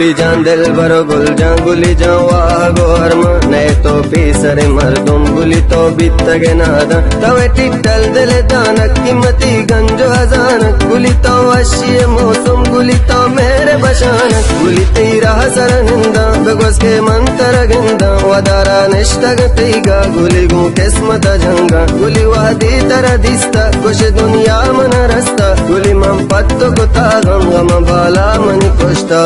गुली जान दिल भरो गुल जान गुली जान वाह गोरमा नए तो पीसरे मर्दुम गुली तो बितगे नादा तवे टिटल दिल दानक कीमती गंजो हजानक गुली तो वशिय मौसम गुली तो मेरे बशानक गुली तेरा सरनिंदा बगोस के मंतर गिंदा वदारा निष्ठग तेगा गुली गु किस्मत झंगा गुली वादी तरह दिस्ता कुछ दुनिया मन रस्ता गुली मम पत्तो गुता गम गम बाला मनी कोष्टा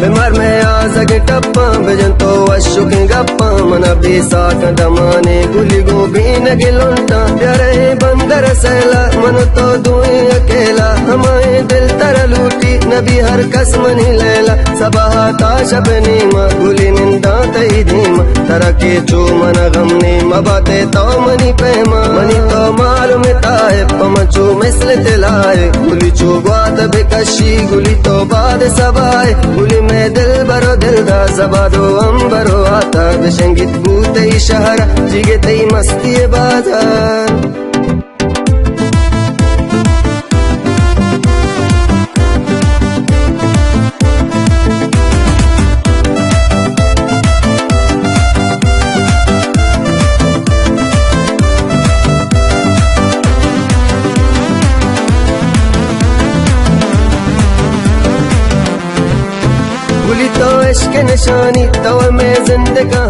बीमार में आ सके टप्पा भजन तो अशुके गप्पा मन बेसाक दमाने गुली गोबीन गिलोंटा प्यारे बंदर सैला मन तो दुए अकेला हमारे दिल तर लूटी नबी हर कसमनी लैला सबहा ताशब नीमा गुली निंदा तई धीमा तरके चो मन गम नीमा बाते तो मनी पैमा मनी तो मालूम ताए पमचो मिसल तिलाए गुली चो बात बेकशी गुली तो बाद सबाए गुली में दिल बरो दिल दा सबदो अंबरो आता बेशंगित बूते शहर जिगे तई मस्ती बाजार गुली तो इश्क निशानी तो मैं जिंदगा